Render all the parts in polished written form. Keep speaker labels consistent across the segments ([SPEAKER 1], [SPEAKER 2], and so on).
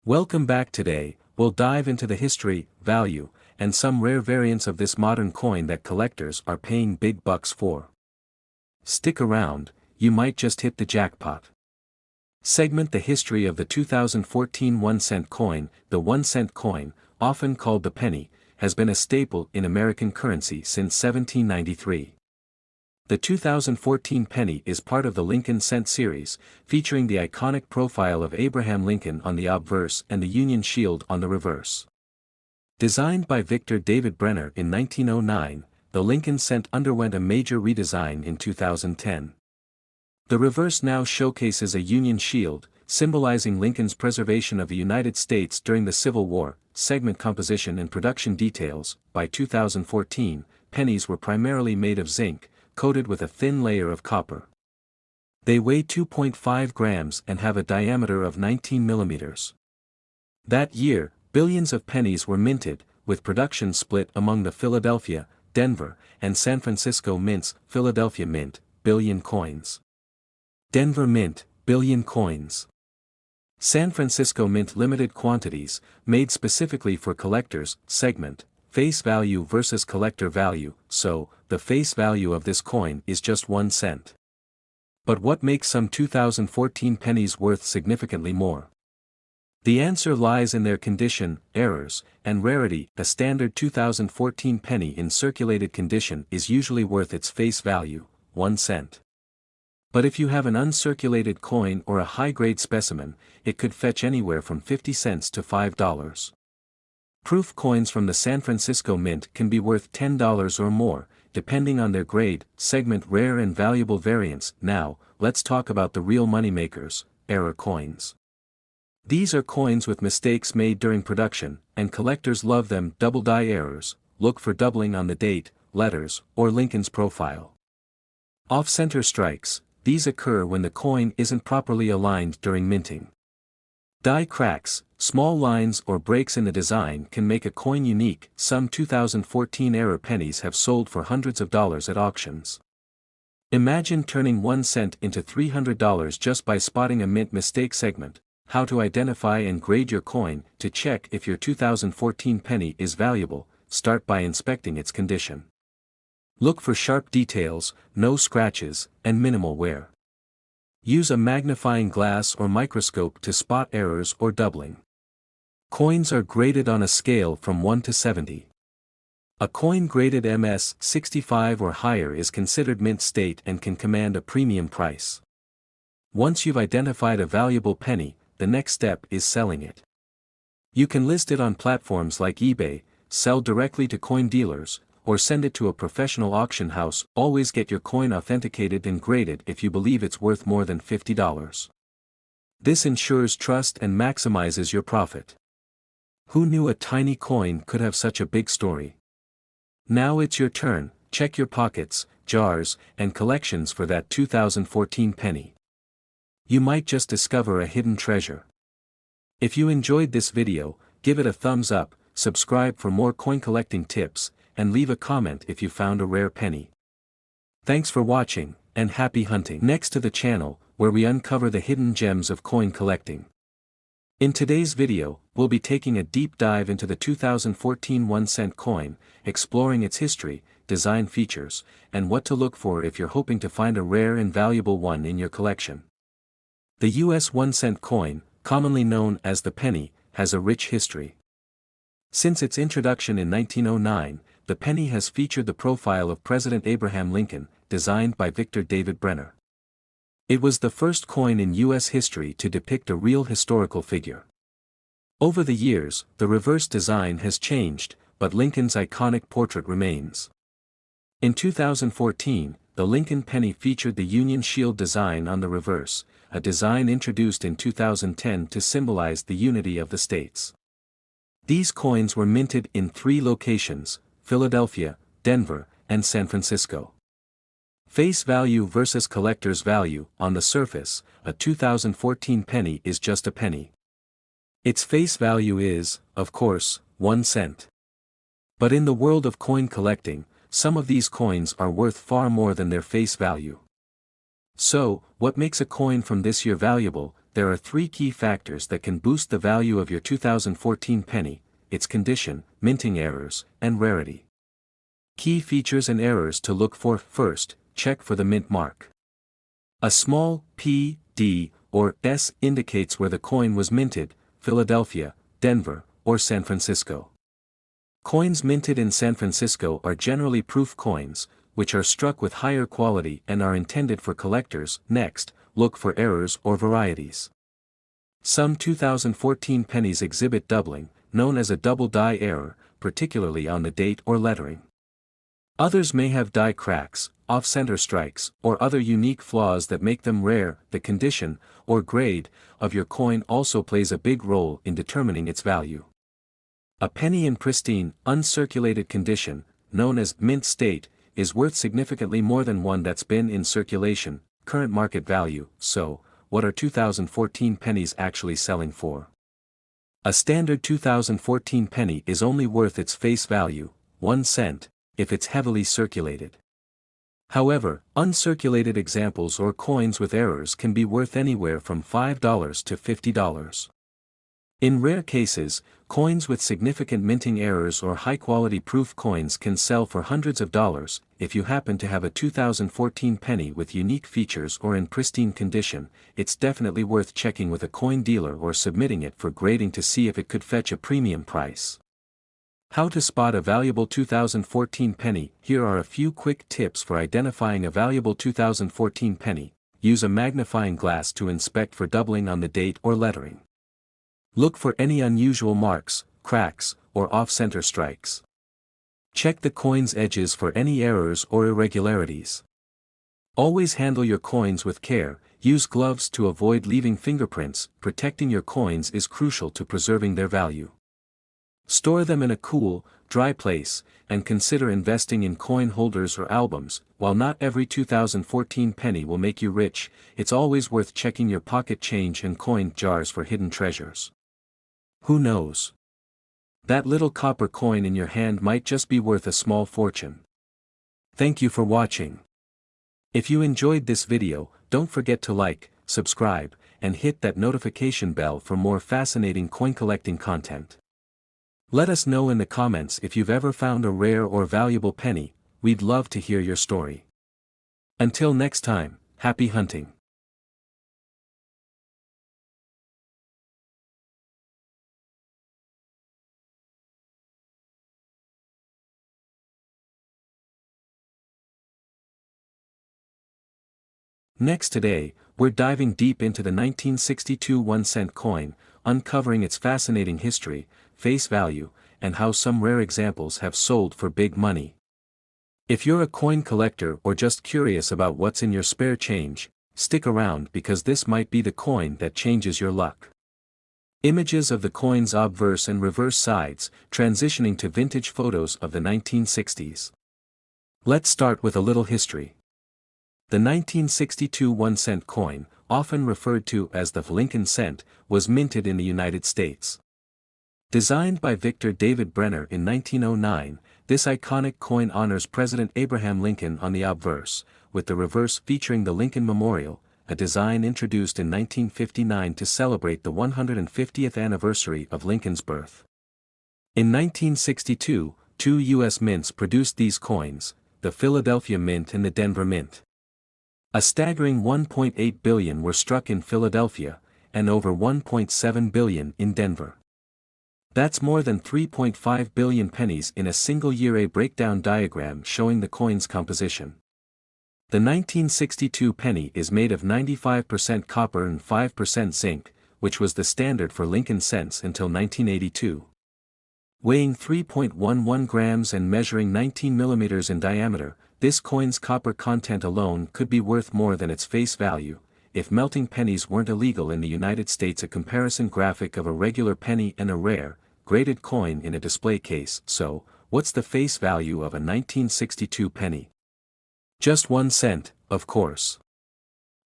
[SPEAKER 1] Welcome back. Today, we'll dive into the history, value, and some rare variants of this modern coin that collectors are paying big bucks for. Stick around, you might just hit the jackpot. Segment: the history of the 2014 1-cent coin. The 1-cent coin, often called the penny, has been a staple in American currency since 1793. The 2014 penny is part of the Lincoln Cent series, featuring the iconic profile of Abraham Lincoln on the obverse and the Union Shield on the reverse. Designed by Victor David Brenner in 1909, the Lincoln Cent underwent a major redesign in 2010. The reverse now showcases a Union Shield, symbolizing Lincoln's preservation of the United States during the Civil War. Segment: composition and production details. By 2014, pennies were primarily made of zinc, coated with a thin layer of copper. They weigh 2.5 grams and have a diameter of 19 millimeters. That year, billions of pennies were minted, with production split among the Philadelphia, Denver, and San Francisco mints. Philadelphia Mint, billion coins. Denver Mint, billion coins. San Francisco Mint, limited quantities, made specifically for collectors. Segment: face value versus collector value. So, the face value of this coin is just 1 cent. But what makes some 2014 pennies worth significantly more? The answer lies in their condition, errors, and rarity. A standard 2014 penny in circulated condition is usually worth its face value, 1 cent. But if you have an uncirculated coin or a high-grade specimen, it could fetch anywhere from 50 cents to $5. Proof coins from the San Francisco Mint can be worth $10 or more, depending on their grade. Segment: rare and valuable variants. Now, let's talk about the real moneymakers, error coins. These are coins with mistakes made during production, and collectors love them. Double die errors: look for doubling on the date, letters, or Lincoln's profile. Off-center strikes: these occur when the coin isn't properly aligned during minting. Die cracks: small lines or breaks in the design can make a coin unique. Some 2014 error pennies have sold for hundreds of dollars at auctions. Imagine turning 1 cent into $300 just by spotting a mint mistake. Segment: how to identify and grade your coin. To check if your 2014 penny is valuable, start by inspecting its condition. Look for sharp details, no scratches, and minimal wear. Use a magnifying glass or microscope to spot errors or doubling. Coins are graded on a scale from 1 to 70. A coin graded MS 65 or higher is considered mint state and can command a premium price. Once you've identified a valuable penny, the next step is selling it. You can list it on platforms like eBay, sell directly to coin dealers, or send it to a professional auction house. Always get your coin authenticated and graded if you believe it's worth more than $50. This ensures trust and maximizes your profit. Who knew a tiny coin could have such a big story? Now it's your turn. Check your pockets, jars, and collections for that 2014 penny. You might just discover a hidden treasure. If you enjoyed this video, give it a thumbs up, subscribe for more coin collecting tips, and leave a comment if you found a rare penny. Thanks for watching, and happy hunting. Next to the channel, where we uncover the hidden gems of coin collecting. In today's video, we'll be taking a deep dive into the 2014 1-cent coin, exploring its history, design features, and what to look for if you're hoping to find a rare and valuable one in your collection. The US 1-cent coin, commonly known as the penny, has a rich history. Since its introduction in 1909, the penny has featured the profile of President Abraham Lincoln, designed by Victor David Brenner. It was the first coin in U.S. history to depict a real historical figure. Over the years, the reverse design has changed, but Lincoln's iconic portrait remains. In 2014, the Lincoln penny featured the Union Shield design on the reverse, a design introduced in 2010 to symbolize the unity of the states. These coins were minted in 3 locations: Philadelphia, Denver, and San Francisco. Face value versus collector's value. On the surface, a 2014 penny is just a penny. Its face value is, of course, 1 cent. But in the world of coin collecting, some of these coins are worth far more than their face value. So, what makes a coin from this year valuable? there are three key factors that can boost the value of your 2014 penny: its condition, minting errors, and rarity. Key features and errors to look for. First, check for the mint mark. A small P, D, or S indicates where the coin was minted: Philadelphia, Denver, or San Francisco. Coins minted in San Francisco are generally proof coins, which are struck with higher quality and are intended for collectors. Next, look for errors or varieties. Some 2014 pennies exhibit doubling, known as a double die error, particularly on the date or lettering. Others may have die cracks, off-center strikes, or other unique flaws that make them rare. The condition, or grade, of your coin also plays a big role in determining its value. A penny in pristine, uncirculated condition, known as mint state, is worth significantly more than one that's been in circulation. Current market value. So, what are 2014 pennies actually selling for? A standard 2014 penny is only worth its face value, 1 cent, if it's heavily circulated. However, uncirculated examples or coins with errors can be worth anywhere from $5 to $50. In rare cases, coins with significant minting errors or high-quality proof coins can sell for hundreds of dollars. If you happen to have a 2014 penny with unique features or in pristine condition, it's definitely worth checking with a coin dealer or submitting it for grading to see if it could fetch a premium price. How to spot a valuable 2014 penny. Here are a few quick tips for identifying a valuable 2014 penny. Use a magnifying glass to inspect for doubling on the date or lettering. Look for any unusual marks, cracks, or off-center strikes. Check the coin's edges for any errors or irregularities. Always handle your coins with care. Use gloves to avoid leaving fingerprints. Protecting your coins is crucial to preserving their value. Store them in a cool, dry place, and consider investing in coin holders or albums. While not every 2014 penny will make you rich, it's always worth checking your pocket change and coin jars for hidden treasures. Who knows? That little copper coin in your hand might just be worth a small fortune. Thank you for watching. If you enjoyed this video, don't forget to like, subscribe, and hit that notification bell for more fascinating coin collecting content. Let us know in the comments if you've ever found a rare or valuable penny. We'd love to hear your story. Until next time, happy hunting. Next today, we're diving deep into the 1962 1-cent coin, uncovering its fascinating history, face value, and how some rare examples have sold for big money. If you're a coin collector or just curious about what's in your spare change, stick around because this might be the coin that changes your luck. Images of the coin's obverse and reverse sides, transitioning to vintage photos of the 1960s. Let's start with a little history. The 1962 1-cent coin, often referred to as the Lincoln cent, was minted in the United States. Designed by Victor David Brenner in 1909, this iconic coin honors President Abraham Lincoln on the obverse, with the reverse featuring the Lincoln Memorial, a design introduced in 1959 to celebrate the 150th anniversary of Lincoln's birth. In 1962, two U.S. mints produced these coins, the Philadelphia Mint and the Denver Mint. A staggering 1.8 billion were struck in Philadelphia, and over 1.7 billion in Denver. That's more than 3.5 billion pennies in a single year. A breakdown diagram showing the coin's composition. The 1962 penny is made of 95% copper and 5% zinc, which was the standard for Lincoln cents until 1982. Weighing 3.11 grams and measuring 19 millimeters in diameter, this coin's copper content alone could be worth more than its face value, if melting pennies weren't illegal in the United States. A comparison graphic of a regular penny and a rare, graded coin in a display case. So, what's the face value of a 1962 penny? Just 1 cent, of course.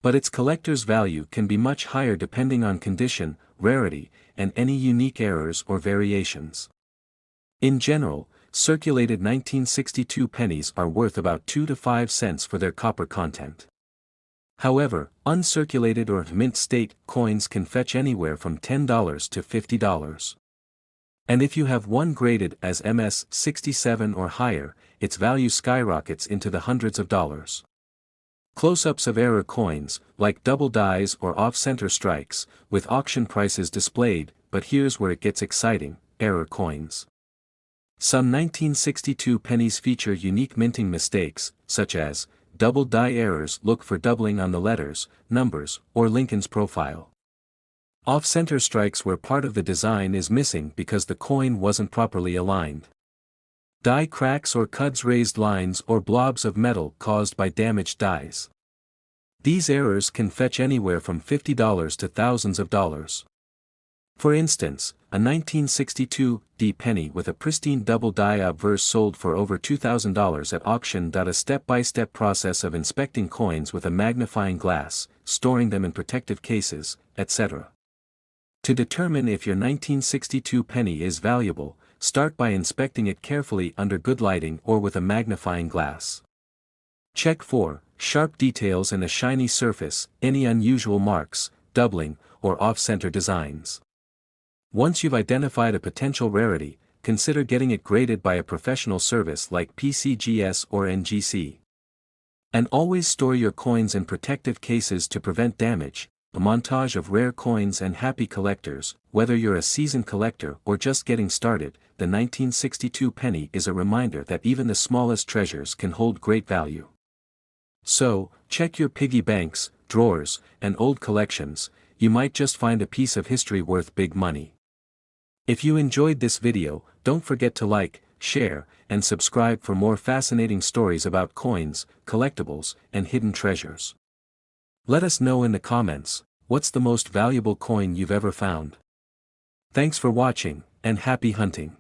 [SPEAKER 1] But its collector's value can be much higher depending on condition, rarity, and any unique errors or variations. In general, circulated 1962 pennies are worth about 2 to 5 cents for their copper content. However, uncirculated or mint state coins can fetch anywhere from $10 to $50. And if you have one graded as MS-67 or higher, its value skyrockets into the hundreds of dollars. Close-ups of error coins, like double dies or off-center strikes, with auction prices displayed, but here's where it gets exciting, error coins. Some 1962 pennies feature unique minting mistakes, such as double die errors. Look for doubling on the letters, numbers, or Lincoln's profile. Off-center strikes where part of the design is missing because the coin wasn't properly aligned. Die cracks or cuds, raised lines or blobs of metal caused by damaged dies. These errors can fetch anywhere from $50 to thousands of dollars. For instance, a 1962 D penny with a pristine double die obverse sold for over $2,000 at auction. A step-by-step process of inspecting coins with a magnifying glass, storing them in protective cases, etc. To determine if your 1962 penny is valuable, start by inspecting it carefully under good lighting or with a magnifying glass. Check for sharp details and a shiny surface, any unusual marks, doubling, or off-center designs. Once you've identified a potential rarity, consider getting it graded by a professional service like PCGS or NGC. And always store your coins in protective cases to prevent damage. A montage of rare coins and happy collectors. Whether you're a seasoned collector or just getting started, the 1962 penny is a reminder that even the smallest treasures can hold great value. So, check your piggy banks, drawers, and old collections. You might just find a piece of history worth big money. If you enjoyed this video, don't forget to like, share, and subscribe for more fascinating stories about coins, collectibles, and hidden treasures. Let us know in the comments, what's the most valuable coin you've ever found? Thanks for watching, and happy hunting.